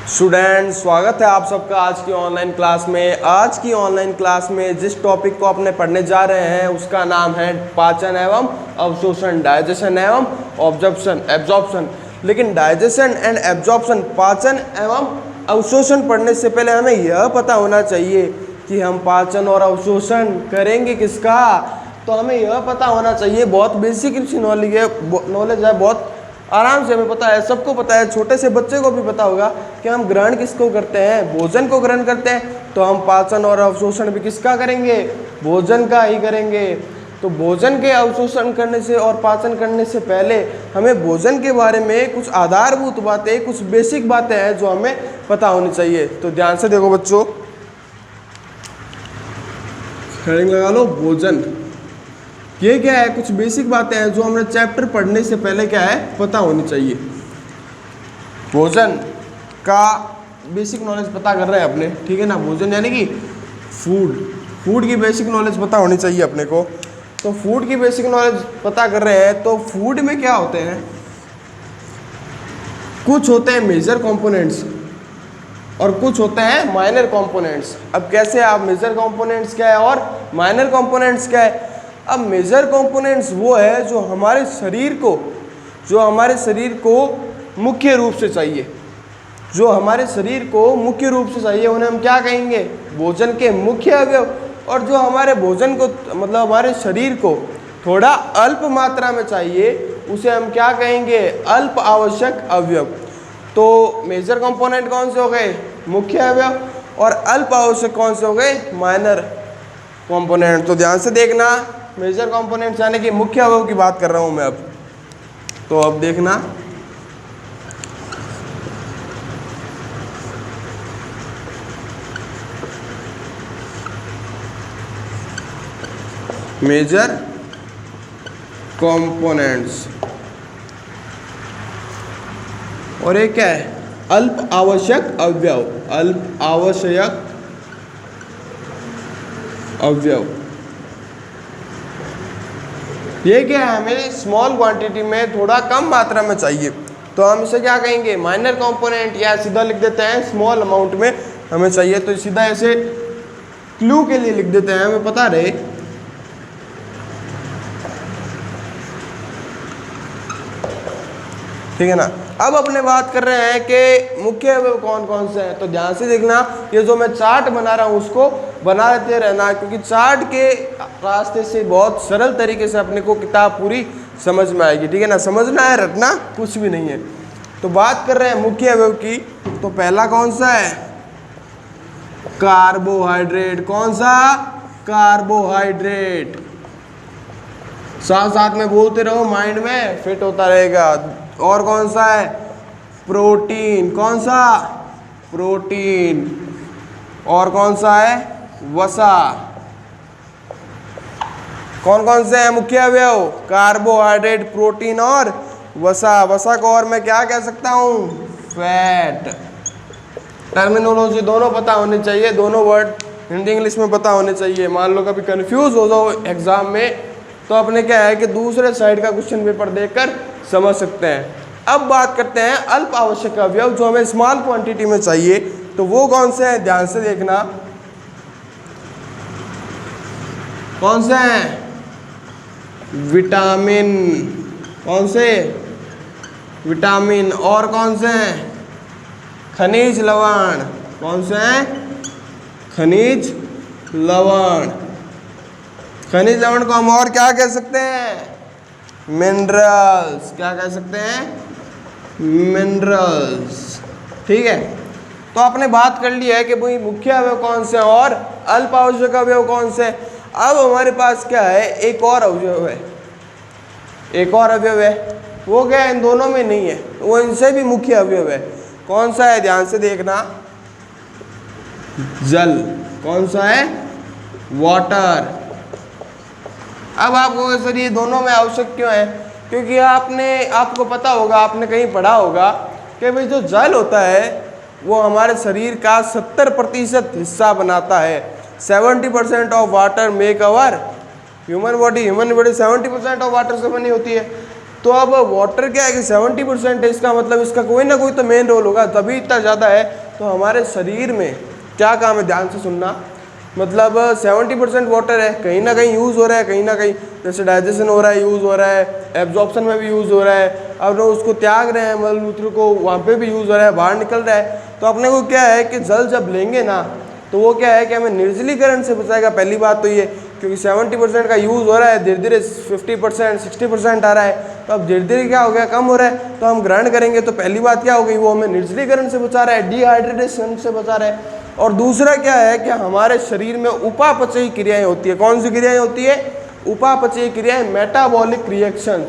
Student, स्वागत है आप सबका आज की ऑनलाइन क्लास में। आज की ऑनलाइन क्लास में जिस टॉपिक को अपने पढ़ने जा रहे हैं उसका नाम है पाचन एवं अवशोषण, डाइजेशन एवं एब्जॉर्प्शन। लेकिन डाइजेशन एंड एब्जॉर्प्शन, पाचन एवं अवशोषण पढ़ने से पहले हमें यह पता होना चाहिए कि हम पाचन और अवशोषण करेंगे किसका। तो हमें यह पता होना चाहिए, बहुत बेसिक सी नॉलेज है, बहुत आराम से हमें पता है, सबको पता है, छोटे से बच्चे को भी पता होगा कि हम ग्रहण किसको करते हैं, भोजन को ग्रहण करते हैं। तो हम पाचन और अवशोषण भी किसका करेंगे, भोजन का ही करेंगे। तो भोजन के अवशोषण करने से और पाचन करने से पहले हमें भोजन के बारे में कुछ आधारभूत बातें, कुछ बेसिक बातें हैं जो हमें पता होनी चाहिए। तो ध्यान से देखो बच्चों, हेडिंग लगा लो भोजन। ये क्या है, कुछ बेसिक बातें हैं जो हमें चैप्टर पढ़ने से पहले क्या है पता होनी चाहिए। भोजन का बेसिक नॉलेज पता कर रहे हैं अपने, ठीक है ना। भोजन यानी कि फूड की बेसिक नॉलेज पता होनी चाहिए अपने को। तो फूड की बेसिक नॉलेज पता कर रहे हैं, तो फूड में क्या होते हैं, कुछ होते हैं मेजर कंपोनेंट्स और कुछ होते हैं माइनर कंपोनेंट्स। अब कैसे आप मेजर कंपोनेंट्स क्या है और माइनर कंपोनेंट्स क्या है। अब मेजर कंपोनेंट्स वो है जो हमारे शरीर को मुख्य रूप से चाहिए, उन्हें हम क्या कहेंगे, भोजन के मुख्य अवयव। और जो हमारे भोजन को मतलब हमारे शरीर को थोड़ा अल्प मात्रा में चाहिए उसे हम क्या कहेंगे, अल्प आवश्यक अवयव। तो मेजर कंपोनेंट कौन से हो गए, मुख्य अवयव, और अल्प आवश्यक कौन से हो गए, माइनर कंपोनेंट। तो ध्यान से देखना, मेजर कंपोनेंट्स यानी कि मुख्य अवयव की बात कर रहा हूं मैं अब। तो अब देखना, मेजर कंपोनेंट्स, और एक क्या है, अल्प आवश्यक अवयव। ये क्या है, हमें स्मॉल क्वांटिटी में, थोड़ा कम मात्रा में चाहिए, तो हम इसे क्या कहेंगे, माइनर कंपोनेंट, या सीधा लिख देते हैं स्मॉल अमाउंट में हमें चाहिए। तो सीधा ऐसे क्लू के लिए लिख देते हैं, हमें पता रहे। ठीक है ना। अब अपने बात कर रहे हैं कि मुख्य अवयव कौन कौन से हैं। तो ध्यान से देखना, ये जो मैं चार्ट बना रहा हूँ उसको बना लेते रहना, क्योंकि चार्ट के रास्ते से बहुत सरल तरीके से अपने को किताब पूरी समझ में आएगी। ठीक है ना, समझना है, रटना कुछ भी नहीं है। तो बात कर रहे हैं मुख्य अवयव की, तो पहला कौन सा है, कार्बोहाइड्रेट। कौन सा, कार्बोहाइड्रेट। साथ साथ में बोलते रहो, माइंड में फिट होता रहेगा। और कौन सा है, प्रोटीन। कौन सा, प्रोटीन। और कौन सा है, वसा। कौन कौन से हैं मुख्य अवयव, कार्बोहाइड्रेट, प्रोटीन और वसा। वसा को और मैं क्या कह सकता हूँ, फैट। टर्मिनोलॉजी दोनों पता होनी चाहिए, दोनों वर्ड हिंदी इंग्लिश में पता होने चाहिए। मान लो कभी कंफ्यूज हो जाओ एग्जाम में, तो अपने क्या है कि दूसरे साइड का क्वेश्चन पेपर देखकर समझ सकते हैं। अब बात करते हैं अल्प आवश्यक अवयव जो हमें स्मॉल क्वांटिटी में चाहिए, तो वो कौन से हैं, ध्यान से देखना। कौन से हैं, विटामिन। कौन से, विटामिन। और कौन से हैं, खनिज लवण। कौन से हैं, खनिज लवण। खनिज लवण को हम और क्या कह सकते हैं, मिनरल्स। क्या कह सकते हैं, मिनरल्स। ठीक है। तो आपने बात कर ली है कि भाई मुख्य अवयव कौन से और अल्प आवश्यक अवयव कौन से। अब हमारे पास क्या है, एक और अवयव है, वो क्या है, इन दोनों में नहीं है, वो इनसे भी मुख्य अवयव है। कौन सा है, ध्यान से देखना, जल। कौन सा है, वाटर। अब आपको सर ये दोनों में आवश्यक क्यों है, क्योंकि आपको पता होगा, आपने कहीं पढ़ा होगा कि भाई जो जल होता है वो हमारे शरीर का 70% हिस्सा बनाता है। 70% of water make our human body. 70% of water से बनी होती है। तो अब वाटर क्या है कि 70% है, इसका मतलब इसका कोई ना कोई तो मेन रोल होगा, तभी इतना ज़्यादा है। तो हमारे शरीर में क्या काम है, ध्यान से सुनना, मतलब 70% वाटर है, कहीं ना कहीं यूज़ हो रहा है, कहीं ना कहीं जैसे डाइजेशन हो रहा है यूज़ हो रहा है, एब्जॉर्प्शन में भी यूज़ हो रहा है, अब लोग उसको त्याग रहे हैं मल मूत्र को, वहाँ पे भी यूज़ हो रहा है, बाहर निकल रहा है। तो अपने को क्या है कि जल जब लेंगे ना तो वो क्या है कि हमें निर्जलीकरण से बचाएगा। पहली बात तो ये, क्योंकि 70% का यूज़ हो रहा है, धीरे धीरे 50% 60% आ रहा है, तो अब धीरे धीरे क्या हो गया, कम हो रहा है, तो हम ग्रहण करेंगे तो पहली बात क्या हो गई, वो हमें निर्जलीकरण से बचा रहा है, डिहाइड्रेशन से बचा रहा है। और दूसरा क्या है कि हमारे शरीर में उपापचयी क्रियाएं होती है। कौन सी क्रियाएं होती है, उपापचयी क्रियाएं, मेटाबॉलिक रिएक्शन,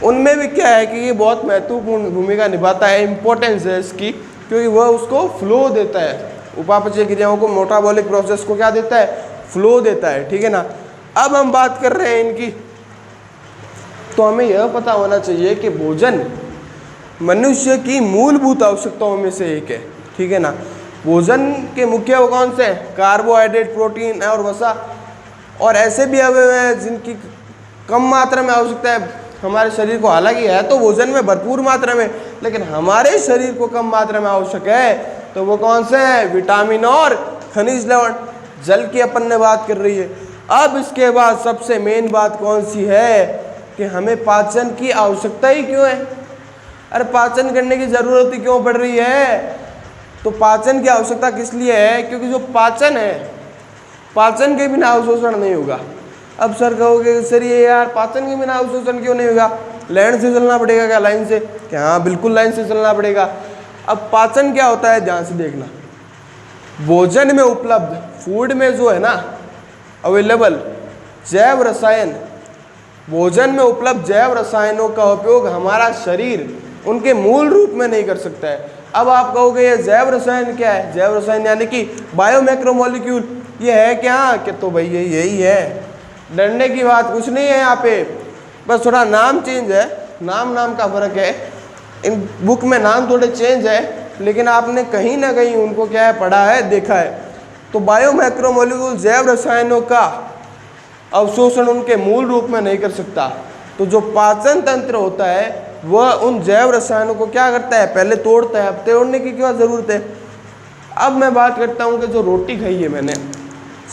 उनमें भी क्या है कि ये बहुत महत्वपूर्ण भूमिका निभाता है, इंपॉर्टेंस है इसकी, क्योंकि वह उसको फ्लो देता है, उपापचयी क्रियाओं को, मेटाबॉलिक प्रोसेस को क्या देता है, फ्लो देता है, ठीक है ना। अब हम बात कर रहे हैं इनकी, तो हमें यह पता होना चाहिए कि भोजन मनुष्य की मूलभूत आवश्यकताओं में से एक है, ठीक है ना। भोजन के मुख्य वो कौन से हैं, कार्बोहाइड्रेट, प्रोटीन और वसा, और ऐसे भी अवयव हैं जिनकी कम मात्रा में आवश्यकता है हमारे शरीर को, हालांकि है तो भोजन में भरपूर मात्रा में, लेकिन हमारे शरीर को कम मात्रा में आवश्यक है, तो वो कौन से हैं, विटामिन और खनिज लवण। जल की अपन ने बात कर रही है। अब इसके बाद सबसे मेन बात कौन सी है कि हमें पाचन की आवश्यकता ही क्यों है, अरे पाचन करने की जरूरत ही क्यों पड़ रही है। तो पाचन की आवश्यकता किस लिए है, क्योंकि जो पाचन है, पाचन के बिना अवशोषण नहीं होगा। अब सर कहोगे सर ये यार पाचन के बिना अवशोषण क्यों नहीं होगा, लाइन से चलना पड़ेगा क्या, लाइन से क्या, हाँ बिल्कुल लाइन से चलना पड़ेगा। अब पाचन क्या होता है, ध्यान से देखना, भोजन में उपलब्ध, फूड में जो है ना अवेलेबल जैव रसायन, भोजन में उपलब्ध जैव रसायनों का उपयोग हमारा शरीर उनके मूल रूप में नहीं कर सकता है। अब आप कहोगे ये जैव रसायन क्या है, जैव रसायन यानी कि बायोमैक्रोमोलिक्यूल, ये है क्या, कि तो भाई ये यही है, डरने की बात कुछ नहीं है यहाँ पे, बस थोड़ा नाम चेंज है, नाम का फर्क है, इन बुक में नाम थोड़े चेंज है, लेकिन आपने कहीं ना कहीं उनको क्या है पढ़ा है, देखा है। तो बायोमैक्रोमोलिक्यूल जैव रसायनों का अवशोषण उनके मूल रूप में नहीं कर सकता। तो जो पाचन तंत्र होता है वह उन जैव रसायनों को क्या करता है, पहले तोड़ता है। अब तोड़ने की क्या ज़रूरत है। अब मैं बात करता हूँ कि जो रोटी खाई है मैंने,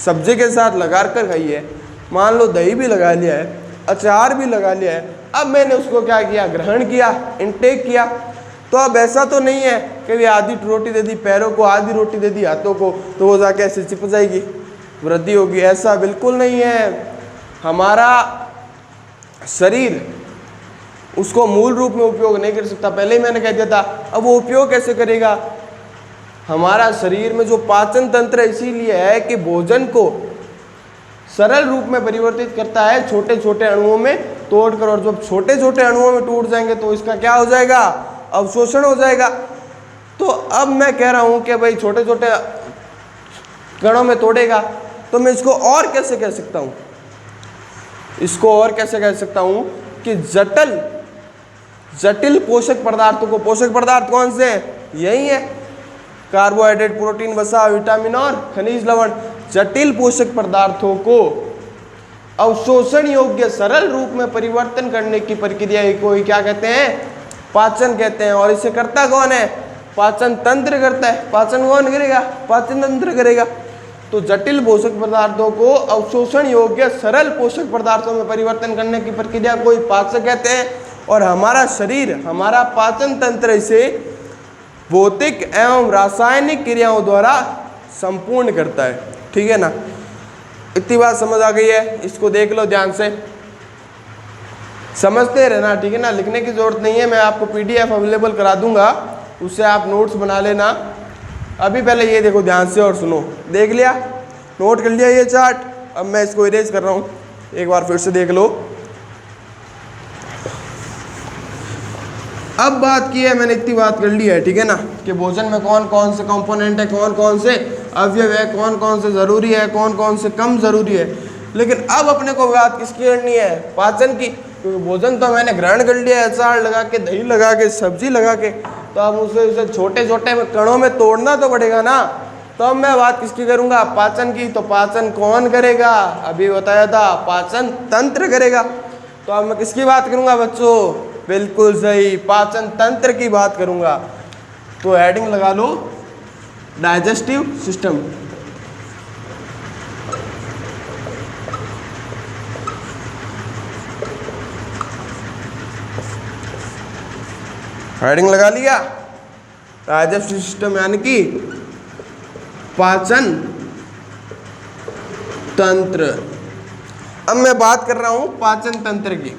सब्जी के साथ लगा कर खाई है, मान लो दही भी लगा लिया है, अचार भी लगा लिया है, अब मैंने उसको क्या किया, ग्रहण किया, इनटेक किया। तो अब ऐसा तो नहीं है कि भी आधी रोटी दे दी पैरों को, आधी रोटी दे दी हाथों को, तो वो जाके ऐसे चिपक जाएगी, वृद्धि होगी, ऐसा बिल्कुल नहीं है। हमारा शरीर उसको मूल रूप में उपयोग नहीं कर सकता, पहले ही मैंने कह दिया था। अब वो उपयोग कैसे करेगा, हमारा शरीर में जो पाचन तंत्र इसीलिए है कि भोजन को सरल रूप में परिवर्तित करता है, छोटे छोटे अणुओं में तोड़कर, और जब छोटे छोटे अणुओं में टूट जाएंगे तो इसका क्या हो जाएगा, अवशोषण हो जाएगा। तो अब मैं कह रहा हूं कि भाई छोटे छोटे कणों में तोड़ेगा, तो मैं इसको और कैसे कह सकता हूं, इसको और कैसे कह सकता हूं कि जटिल पोषक पदार्थों को, पोषक पदार्थ कौन से हैं, यही है कार्बोहाइड्रेट, प्रोटीन, वसा, विटामिन और खनिज लवण, जटिल पोषक पदार्थों को अवशोषण योग्य सरल रूप में परिवर्तन करने की प्रक्रिया को क्या कहते हैं, पाचन कहते हैं। और इसे करता कौन है, पाचन तंत्र करता है। पाचन कौन करेगा, पाचन तंत्र करेगा। तो जटिल पोषक पदार्थों को अवशोषण योग्य सरल पोषक पदार्थों में परिवर्तन करने की प्रक्रिया को पाचन कहते हैं। और हमारा शरीर, हमारा पाचन तंत्र इसे भौतिक एवं रासायनिक क्रियाओं द्वारा संपूर्ण करता है, ठीक है ना। इतनी बात समझ आ गई है, इसको देख लो ध्यान से, समझते रहना, ठीक है ना। लिखने की जरूरत नहीं है, मैं आपको PDF अवेलेबल करा दूंगा, उससे आप नोट्स बना लेना। अभी पहले ये देखो ध्यान से और सुनो, देख लिया, नोट कर लिया ये चार्ट। अब मैं इसको इरेज कर रहा हूँ, एक बार फिर से देख लो। अब बात की है मैंने, इतनी बात कर ली है, ठीक है ना, कि भोजन में कौन कौन से कंपोनेंट है, कौन कौन से अवयव है, कौन कौन से ज़रूरी है, कौन कौन से कम ज़रूरी है। लेकिन अब अपने को बात किसकी करनी है, पाचन की, क्योंकि भोजन तो मैंने ग्रहण कर लिया है, अचार लगा के, दही लगा के, सब्जी लगा के, तो अब उसे छोटे छोटे कणों में तोड़ना तो पड़ेगा ना। तो अब मैं बात किसकी करूँगा, पाचन की। तो पाचन कौन करेगा, अभी बताया था पाचन तंत्र करेगा। तो अब मैं किसकी बात करूंगा बच्चों? बिल्कुल सही, पाचन तंत्र की बात करूंगा। तो हेडिंग लगा लो डाइजेस्टिव सिस्टम। हेडिंग लगा लिया, डाइजेस्टिव सिस्टम यानी कि पाचन तंत्र। अब मैं बात कर रहा हूं पाचन तंत्र की।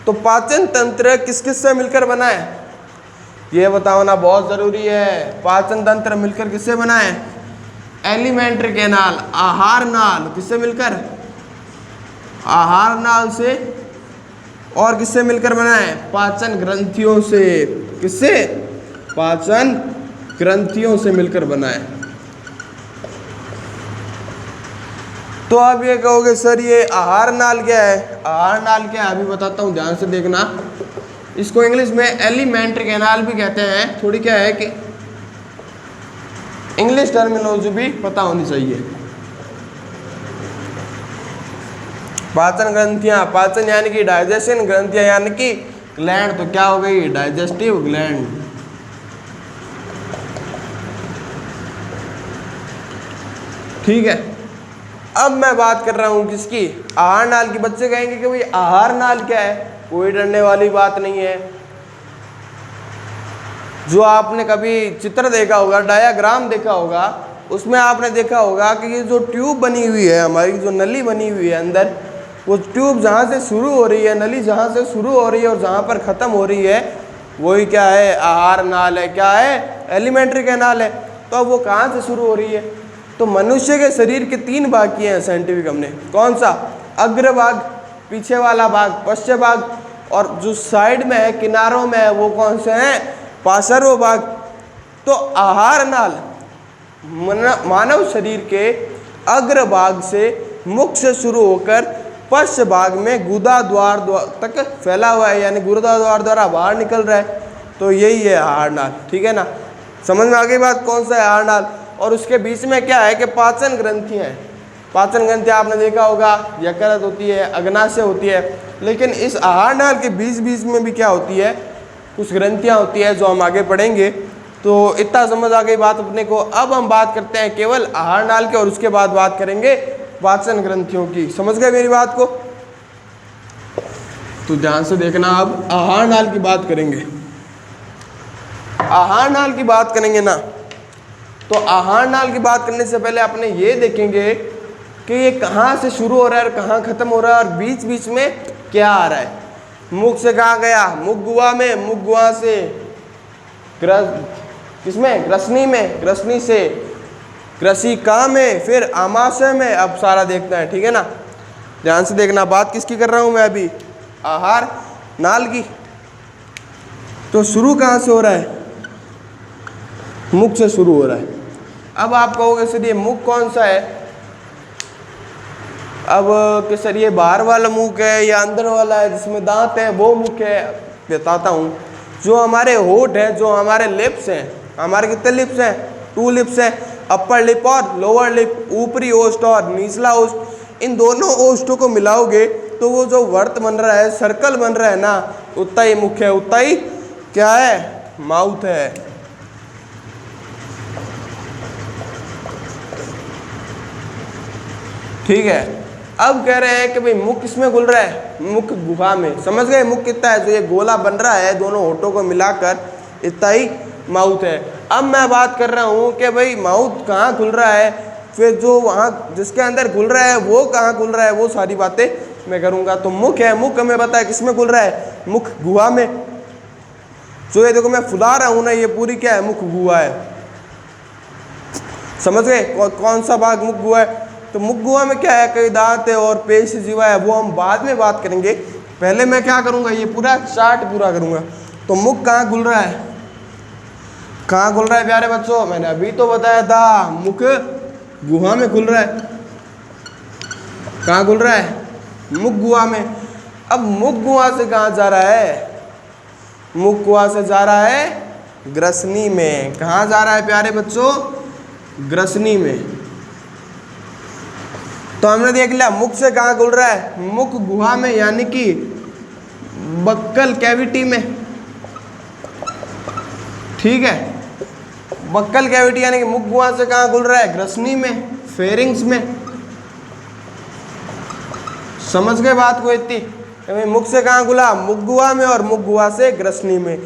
तो पाचन तंत्र किस किस से मिलकर बना है ये बताना बहुत जरूरी है। पाचन तंत्र मिलकर किससे बना है? एलिमेंट्री कैनाल, आहार नाल, किससे मिलकर? आहार नाल से। और किससे मिलकर बना है? पाचन ग्रंथियों से। किससे? पाचन ग्रंथियों से मिलकर बना है। तो आप ये कहोगे सर ये आहार नाल क्या है? आहार नाल क्या है अभी बताता हूँ, ध्यान से देखना। इसको इंग्लिश में एलिमेंट्री कैनाल भी कहते हैं। थोड़ी क्या है कि इंग्लिश टर्मिनोलॉजी भी पता होनी चाहिए। पाचन ग्रंथियां, पाचन यानी कि डाइजेशन, ग्रंथियां यानी कि ग्लैंड। तो क्या हो गई? Digestive gland. ठीक है, अब मैं बात कर रहा हूं किसकी? आहार नाल की। बच्चे कहेंगे कि भाई आहार नाल क्या है? कोई डरने वाली बात नहीं है। जो आपने कभी चित्र देखा होगा, डायाग्राम देखा होगा, उसमें आपने देखा होगा कि ये जो ट्यूब बनी हुई है, हमारी जो नली बनी हुई है अंदर, वो ट्यूब जहाँ से शुरू हो रही है, नली जहाँ से शुरू हो रही है और जहाँ पर ख़त्म हो रही है, वही क्या है? आहार नाल है। क्या है? एलिमेंट्री कैनाल है। तो अब वो कहाँ से शुरू हो रही है? तो मनुष्य के शरीर के 3 भाग किए हैं साइंटिफिक हमने। कौन सा? अग्र भाग, पीछे वाला भाग, पश्च भाग, और जो साइड में है, किनारों में है, वो कौन से हैं? पार्श्व भाग। तो आहार नाल मानव शरीर के अग्र भाग से, मुख से शुरू होकर पश्च भाग में गुदा द्वार तक फैला हुआ है, यानी गुदा द्वार द्वारा बाहर निकल रहा है। तो यही है आहार नाल। ठीक है ना? समझ में आ गई बात कौन सा है आहार नाल? और उसके बीच में क्या है कि पाचन ग्रंथियाँ हैं। पाचन ग्रंथियाँ आपने देखा होगा, यकृत होती है, अग्नाशय होती है। लेकिन इस आहार नाल के बीच बीच में भी क्या होती है? कुछ ग्रंथियाँ होती है, जो हम आगे पढ़ेंगे। तो इतना समझ आ गई बात अपने को। अब हम बात करते हैं केवल आहार नाल के, और उसके बाद बात करेंगे पाचन ग्रंथियों की। समझ गए मेरी बात को? तो ध्यान से देखना, अब आहार नाल की बात करेंगे। आहार नाल की बात करेंगे ना, तो आहार नाल की बात करने से पहले अपने ये देखेंगे कि ये कहाँ से शुरू हो रहा है और कहाँ खत्म हो रहा है, और बीच बीच में क्या आ रहा है। मुख से कहाँ गया? मुख गुहा में, मुख गुहा से किसमें? ग्रसनी में, ग्रसनी से ग्रसिका में, फिर आमाशय में। अब सारा देखना है, ठीक है ना? ध्यान से देखना, बात किसकी कर रहा हूँ मैं अभी? आहार नाल की। तो शुरू कहाँ से हो रहा है? मुख से शुरू हो रहा है। अब आप कहोगे सर ये मुख कौन सा है? अब कि सर ये बाहर वाला मुख है या अंदर वाला है जिसमें दांत है, वो मुख है? बताता हूँ। जो हमारे होठ हैं, जो हमारे लिप्स हैं, हमारे कितने लिप्स हैं? 2 लिप्स हैं, अपर लिप और लोअर लिप, ऊपरी ओष्ठ और निचला ओष्ठ। इन दोनों ओष्ठों को मिलाओगे तो वो जो वर्त बन रहा है, सर्कल बन रहा है ना, उतना ही मुख है, उतना ही क्या है? माउथ है। ठीक है, अब कह रहे हैं कि भाई मुख किसमें घुल रहा है? मुख गुहा में। समझ गए? मुख कितना है? जो ये गोला बन रहा है दोनों होठों को मिलाकर, इतना ही माउथ है। अब मैं बात कर रहा हूँ कि भाई माउथ कहाँ खुल रहा है, फिर जो वहाँ जिसके अंदर खुल रहा है वो कहाँ खुल रहा है, वो सारी बातें मैं करूँगा। तो मुख है, मुख हमें पता है किसमें खुल रहा है? मुख गुहा में। जो ये देखो मैं फुला रहा हूँ ना, ये पूरी क्या है? मुख गुहा है। समझ गए? कौन सा भाग मुख गुहा है? तो मुख गुहा में क्या है? कई दांत है और पेश जीवा है, वो हम बाद में बात करेंगे। पहले मैं क्या करूँगा? ये पूरा चार्ट पूरा करूँगा। तो मुख कहाँ खुल रहा है? कहाँ खुल रहा है प्यारे बच्चों? मैंने अभी तो बताया था, मुख गुहा में खुल रहा है। कहाँ खुल रहा है? मुख गुहा में। अब मुख गुहा से कहाँ जा रहा है? मुख गुहा से जा रहा है ग्रसनी में। कहाँ जा रहा है प्यारे बच्चों? ग्रसनी में। तो हमने देख लिया मुख से कहाँ खुल रहा है? मुख गुहा में, यानी कि बक्कल कैविटी में, ठीक है। बक्कल कैविटी यानी कि मुख गुहा से कहाँ खुल रहा है? ग्रसनी में, फेरिंग्स में। समझ गए बात को इतनी? मुख से कहाँ खुला? मुख गुहा में, और मुख गुहा से ग्रसनी में।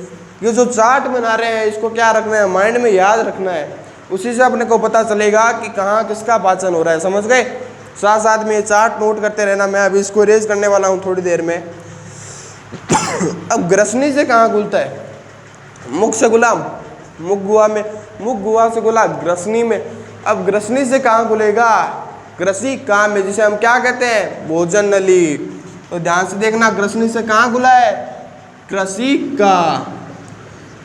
ये जो चार्ट बना रहे हैं इसको क्या रखना है? माइंड में याद रखना है। उसी से अपने को पता चलेगा कि कहाँ किसका पाचन हो रहा है। समझ गए? साथ साथ में ये चार्ट नोट करते रहना। मैं अभी इसको इरेज करने वाला हूँ थोड़ी देर में। अब ग्रसनी से कहाँ खुलता है? मुख से खुला मुख गुहा में, मुख गुहा से खुला ग्रसनी में। अब ग्रसनी से कहाँ खुलेगा? ग्रसिका में, जिसे हम क्या कहते हैं? भोजन नली। तो ध्यान से देखना, ग्रसनी से कहाँ खुला है? ग्रसिका,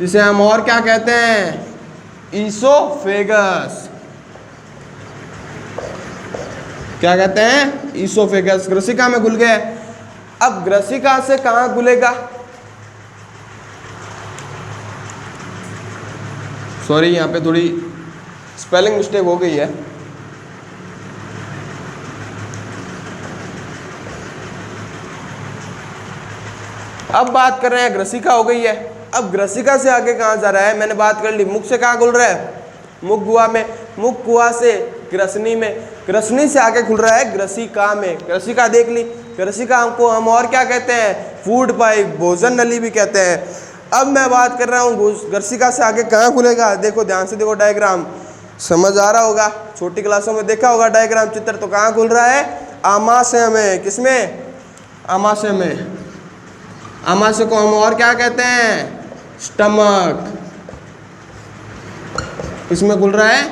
जिसे हम और क्या कहते हैं? ईसोफेगस। क्या कहते हैं? ईसोफेगस। ग्रसिका में खुल गया। अब ग्रसिका से कहाँ खुलेगा? सॉरी, यहाँ पे थोड़ी स्पेलिंग मिस्टेक हो गई है। अब बात कर रहे हैं, ग्रसिका हो गई है। अब ग्रसिका से आगे कहाँ जा रहा है? मैंने बात कर ली, मुख से कहाँ खुल रहा है? मुख गुहा में, मुख गुहा से ग्रसनी में, ग्रसनी से आगे खुल रहा है ग्रसिका में। ग्रसिका देख ली। ग्रसिका को हम और क्या कहते हैं? फूड पाइप, भोजन नली भी कहते हैं। अब मैं बात कर रहा हूँ ग्रसिका से आगे कहाँ खुलेगा? देखो ध्यान से देखो, डायग्राम समझ आ रहा होगा, छोटी क्लासों में देखा होगा डायग्राम चित्र। तो कहाँ खुल रहा है? आमाशय में। किसमें? आमाशय में। आमाशय को हम और क्या कहते हैं? स्टमक। इसमें खुल रहा है?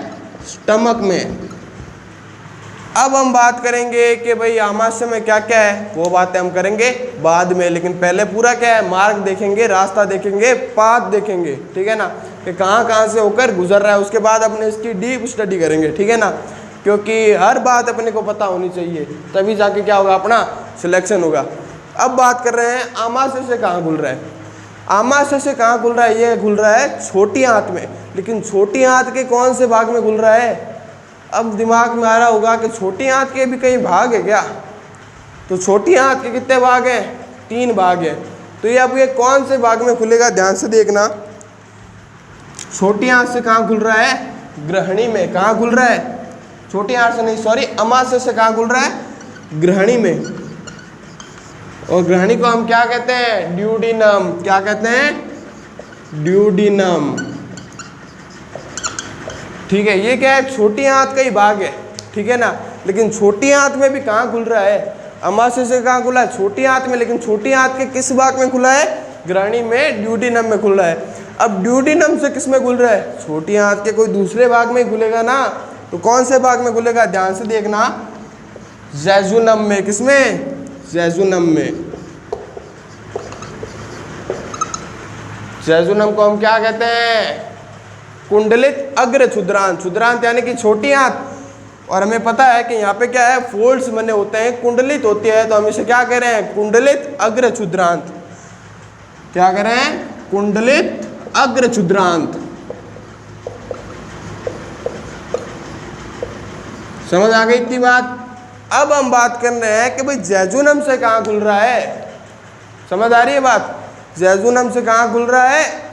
स्टमक में। अब हम बात करेंगे कि भाई आमाशय में क्या क्या है, वो बातें हम करेंगे बाद में। लेकिन पहले पूरा क्या है? मार्ग देखेंगे, रास्ता देखेंगे, पाथ देखेंगे, ठीक है ना, कि कहाँ कहाँ से होकर गुजर रहा है। उसके बाद अपने इसकी डीप स्टडी करेंगे, ठीक है ना, क्योंकि हर बात अपने को पता होनी चाहिए, तभी जाके क्या होगा? अपना सिलेक्शन होगा। अब बात कर रहे हैं आमाशय से कहाँ खुल रहा है। आमाशय से कहाँ खुल रहा है? ये खुल रहा है छोटी आंत में। लेकिन छोटी आंत के कौन से भाग में खुल रहा है? अब दिमाग में आ रहा होगा कि छोटी आंत के भी कई भाग है क्या? तो छोटी आंत के कितने भाग हैं? 3 भाग हैं। तो ये अब ये कौन से भाग में खुलेगा? ध्यान से देखना। छोटी आंत से कहाँ खुल रहा है? ग्रहणी में। कहाँ खुल रहा है? छोटी आंत से नहीं, सॉरी, आमाशय से कहाँ खुल रहा है? ग्रहणी में। और ग्रहणी को हम क्या कहते हैं? ड्यूडिनम। क्या कहते हैं? ड्यूडिनम, ठीक है। ये क्या है? छोटी आंत का ही भाग है, ठीक है ना। लेकिन छोटी आंत में भी कहाँ खुल रहा है? आमाशय से कहाँ खुला है? छोटी आंत में। लेकिन छोटी आंत के किस भाग में खुला है? ग्रहणी में, ड्यूडिनम में खुला है। अब ड्यूडिनम से किस में खुल रहा है? छोटी आंत के कोई दूसरे भाग में खुलेगा ना। तो कौन से भाग में खुलेगा? ध्यान से देखना, जैजुनम में। किसमें? जैजुनम में। जैजुनम को हम क्या कहते हैं? कुंडलित अग्र क्षुद्रांत। क्षुद्रांत यानी कि छोटी आंत। और हमें पता है कि यहाँ पे क्या है? फोल्ड्स बने होते हैं, कुंडलित होती है। तो हम इसे क्या कह रहे हैं? कुंडलित अग्र क्षुद्रांत। क्या कह रहे हैं? कुंडलित अग्र क्षुद्रांत। समझ आ गई इतनी बात? अब हम बात कर रहे हैं कि भाई जैजुनम से कहाँ खुल रहा है। समझ आ रही है बात? जैजुनम से कहाँ खुल रहा है?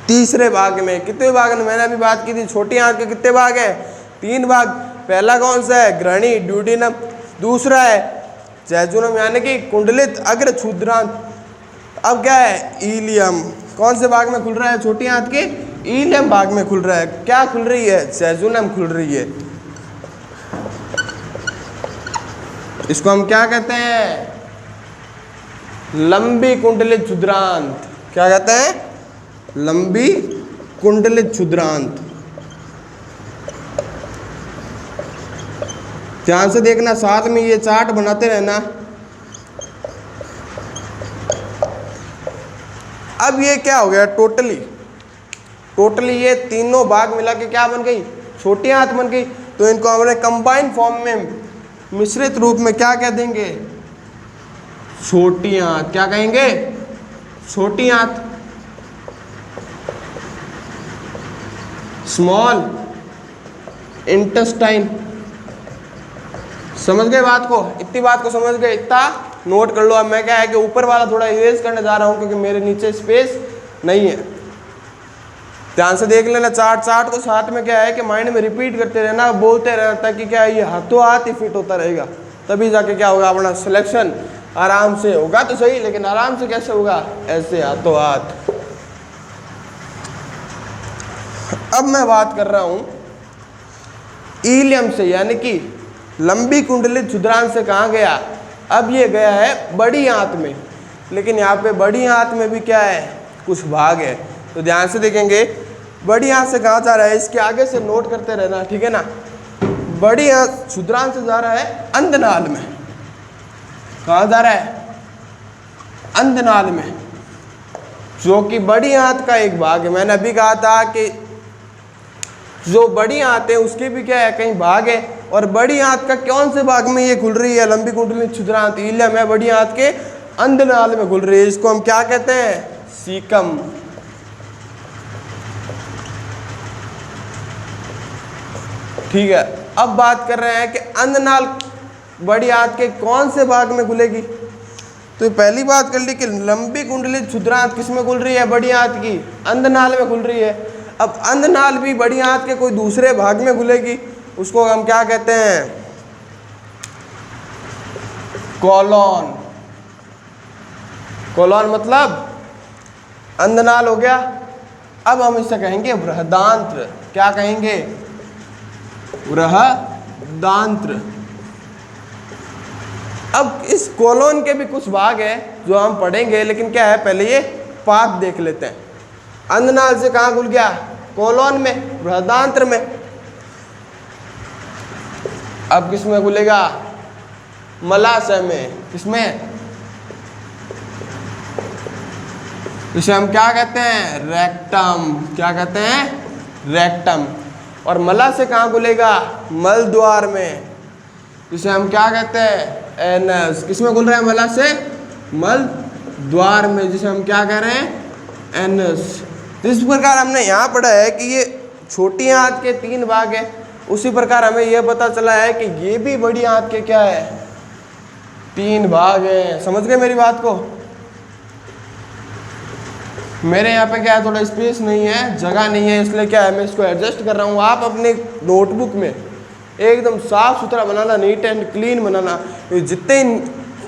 तीसरे भाग में। कितने भाग में? मैंने अभी बात की थी, छोटी आंत के कितने भाग हैं? 3 भाग। पहला कौन सा है? ग्रहणी, ड्यूडिनम। दूसरा है जैजुनम यानी कि कुंडलित अग्र क्षुद्रांत। अब क्या है? ईलियम। कौन से भाग में खुल रहा है? छोटी आंत के ईलियम भाग में खुल रहा है। क्या खुल रही है? जैजुनम खुल रही है। इसको हम क्या कहते हैं? लंबी कुंडलित क्षुद्रांत। क्या कहते हैं? लंबी कुंडलित क्षुद्रांत। ध्यान से देखना, साथ में ये चार्ट बनाते रहना। अब ये क्या हो गया? टोटली ये तीनों भाग मिला के क्या बन गई? छोटी आंत बन गई। तो इनको हमने कंबाइंड फॉर्म में, मिश्रित रूप में क्या कह देंगे? छोटी आंत। क्या कहेंगे? छोटी आंत। Small intestine. समझ गए बात को? इतनी बात को समझ गए? इतना नोट कर लो। अब मैं क्या है कि ऊपर वाला थोड़ा इरेज करने जा रहा हूँ क्योंकि मेरे नीचे स्पेस नहीं है। ध्यान से देख लेना चार्ट को साथ में क्या है कि माइंड में रिपीट करते रहना, बोलते रहना, ताकि क्या है ये हाथों हाथ ही फिट होता रहेगा। तभी जाके क्या होगा, अपना सिलेक्शन आराम से होगा तो सही, लेकिन आराम से कैसे होगा, ऐसे हाथों हाथ। अब मैं बात कर रहा हूं ईलियम से, यानी कि लंबी कुंडली क्षुद्रांश से कहाँ गया, अब ये गया है बड़ी आंत में। लेकिन यहाँ पे बड़ी आंत में भी क्या है, कुछ भाग है। तो ध्यान से देखेंगे बड़ी आंत से कहाँ जा रहा है, इसके आगे से नोट करते रहना, ठीक है ना। बड़ी आंत क्षुद्रांश से जा रहा है अंधनाल में। कहाँ जा रहा है, अंधनाल में, जो कि बड़ी आंत का एक भाग है। मैंने अभी कहा था कि जो बड़ी आंत है उसके भी क्या है, कहीं भाग है। और बड़ी आंत का कौन से भाग में ये खुल रही है, लंबी कुंडली क्षुद्रांत ईलियम है, बड़ी आंत के अंधनाल में खुल रही है। इसको हम क्या कहते हैं, सीकम। ठीक है, अब बात कर रहे हैं कि अंधनाल बड़ी आंत के कौन से भाग में खुलेगी। तो पहली बात कर ली कि लंबी कुंडली क्षुद्रांत किस में खुल रही है, बड़ी आंत की अंधनाल में खुल रही है। अब अंधनाल भी बड़ी आंत के कोई दूसरे भाग में खुलेगी, उसको हम क्या कहते हैं, कोलोन। कोलोन मतलब अंधनाल हो गया। अब हम इसे कहेंगे बृहदांत्र। क्या कहेंगे, बृहदांत्र। अब इस कोलोन के भी कुछ भाग है जो हम पढ़ेंगे, लेकिन क्या है पहले ये पाथ देख लेते हैं। अंधनाल से कहाँ खुल गया, कोलोन में, बृहदांत्र में। अब किस में खुलेगा, मलाशय में। किसमें, इसे हम क्या कहते हैं, रेक्टम। क्या कहते हैं, रेक्टम। और मलाशय कहाँ खुलेगा, मल द्वार में, इसे हम क्या कहते हैं, एनस। किसमें खुल रहा है मलाशय, मल द्वार में, जिसे हम क्या कह रहे हैं, एनस। इस प्रकार हमने यहाँ पढ़ा है कि ये छोटी आंत के 3 भाग है, उसी प्रकार हमें यह पता चला है कि ये भी बड़ी आंत के क्या है, 3 भाग हैं। समझ गए मेरी बात को। मेरे यहाँ पे क्या है, थोड़ा स्पेस नहीं है, जगह नहीं है, इसलिए क्या है मैं इसको एडजस्ट कर रहा हूँ। आप अपने नोटबुक में एकदम साफ सुथरा बनाना, नीट एंड क्लीन बनाना। जितने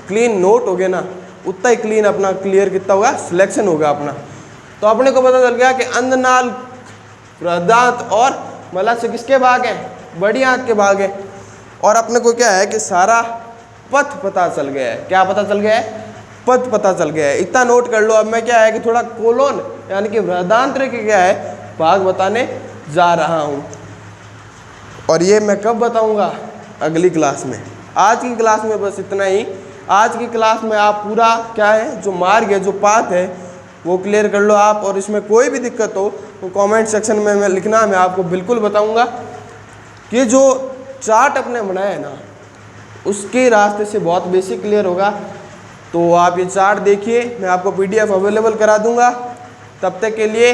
क्लीन नोट होगे ना, उतना ही क्लीन अपना क्लियर कितना होगा, सिलेक्शन होगा अपना। तो अपने को पता चल गया कि अंधनाल, बृहदांत और मलाशय किसके भाग हैं, बड़ी आंत के भाग हैं। और अपने को क्या है कि सारा पथ पता चल गया है। क्या पता चल गया है, पथ पता चल गया है। इतना नोट कर लो। अब मैं क्या है कि थोड़ा कोलोन यानी कि बृहदांत्र के क्या है भाग बताने जा रहा हूँ। और ये मैं कब बताऊँगा, अगली क्लास में। आज की क्लास में बस इतना ही। आज की क्लास में आप पूरा क्या है, जो मार्ग है, जो पाथ है, वो क्लियर कर लो आप। और इसमें कोई भी दिक्कत हो तो कमेंट सेक्शन में मैं लिखना, मैं आपको बिल्कुल बताऊंगा। कि जो चार्ट अपने बनाया है ना, उसके रास्ते से बहुत बेसिक क्लियर होगा। तो आप ये चार्ट देखिए, मैं आपको PDF अवेलेबल करा दूंगा। तब तक के लिए